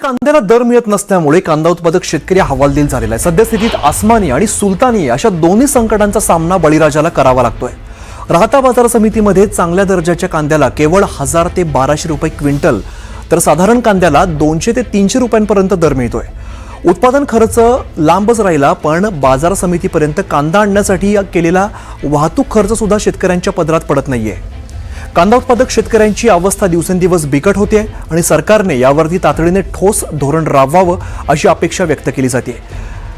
कांद्याला दर मिळत नसल्यामुळे कांदा उत्पादक शेतकरी हवालदिल झालेला आहे। सध्या स्थितीत आसमानी आणि सुलतानी अशा दोन्ही संकटांचा सामना बळीराजाला करावा लागतोय। राहता बाजार समितीमध्ये चांगल्या दर्जाच्या कांद्याला केवळ 1000 ते 1200 रुपये क्विंटल, तर साधारण कांद्याला 200 ते 300 रुपयांपर्यंत दर मिळतोय। उत्पादन खर्च लांबच राहिला, पण बाजार समितीपर्यंत कांदा आणण्यासाठी केलेला वाहतूक खर्च सुद्धा शेतकऱ्यांच्या पदरात पडत नाहीये। कांदा उत्पादक शेतकऱ्यांची अवस्था दिवसेंदिवस बिकट होते आणि सरकारने यावरती तातडीने ठोस धोरण राबवावं अशी अपेक्षा व्यक्त केली जाते।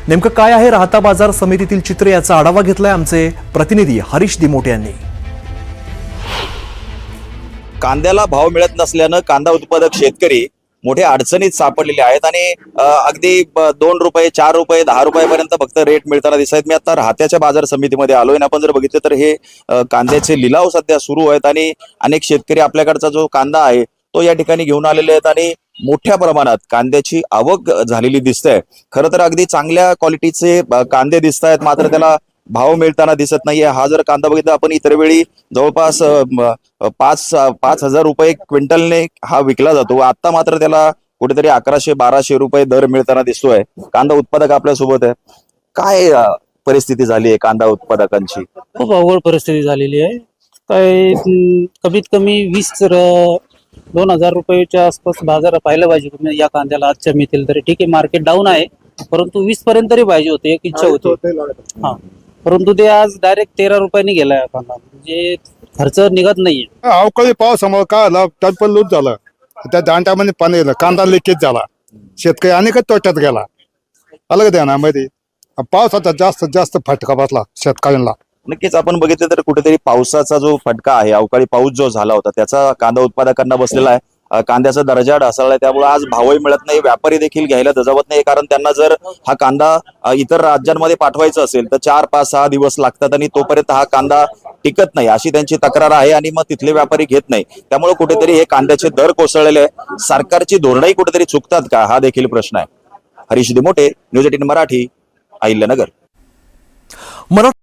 नेमकं काय आहे राहता बाजार समितीतील चित्र, याचा आढावा घेतलाय आमचे प्रतिनिधी हरीश दिमोटे यांनी। कांद्याला भाव मिळत नसल्यानं कांदा उत्पादक शेतकरी मोठ्या अडचणीत सापडलेले आहेत आणि अगदी 2 रुपये 4 रुपये 10 रुपयापर्यंत फक्त रेट मिळताना दिसत आहेत। मी आता राहत्याच्या बाजार समितीमध्ये आलोय आणि आपण जर बघितलं तर हे कांद्याचे लिलाव सध्या सुरू आहेत आणि अनेक शेतकरी आपल्याकडचा जो कांदा आहे तो या ठिकाणी घेऊन आलेले आहेत आणि मोठ्या प्रमाणात कांद्याची आवक झालेली दिसते। खरं तर अगदी चांगल्या क्वालिटीचे कांदे दिसत आहेत, मात्र त्याला भाव मिळताना दिसत नाहीये। हा जर कांदा बघितला आपण इतर वेळी जवळपास 5,000 रुपये क्विंटलने हा विकला जातो, आता मात्र त्याला कुठेतरी 1100-1200 रुपये दर मिळताना दिसतोय। कांदा उत्पादक आपल्या सोबत आहे, काय परिस्थिती झाली आहे कांदा उत्पादकांची? खूप अवघड परिस्थिती झालेली आहे। काय कमीत कमी 20,000 रुपयाच्या आसपास बाजार पाहायला पाहिजे या कांद्याला आजच्या मिळतील तरी ठीक आहे। मार्केट डाऊन आहे, परंतु 20 पर्यंत तरी पाहिजे होते, एक इच्छा होती। हा, परंतु ते आज डायरेक्ट 13 रुपयांनी गेलाय कांदा, म्हणजे खर्च निघत नाहीये। अवकाळी पावसामुळे काय झालं, टर्पल लूज झालं, त्या दांड्यामध्ये पाणी गेलं, कांदा लिकेज झाला, शेतकरी अनेक तोट्यात गेला। अलग ध्यानामध्ये पावसाचा जास्त फटका बसला शेतकऱ्यांना। नक्कीच आपण बघितलं तर कुठेतरी पावसाचा जो फटका आहे, अवकाळी पाऊस जो झाला होता त्याचा कांदा उत्पादकांना बसलेला आहे। कांद्याचा दर्जा ढासळलाय, त्यामुळे आज भावही मिळत नाही, व्यापारी देखील घ्यायला दजावत नाही, कारण त्यांना जर हा कांदा इतर राज्यांमध्ये पाठवायचा असेल तर 4, 5, 6 दिवस लागतात आणि तोपर्यंत हा कांदा टिकत नाही अशी त्यांची तक्रार आहे आणि मग तिथले व्यापारी घेत नाही। त्यामुळे कुठेतरी हे कांद्याचे दर कोसळलेले आहे। सरकारची धोरणंही कुठेतरी चुकतात का, हा देखील प्रश्न आहे। हरीश दिमोटे, न्यूज 18 मराठी, अहिल्यानगर।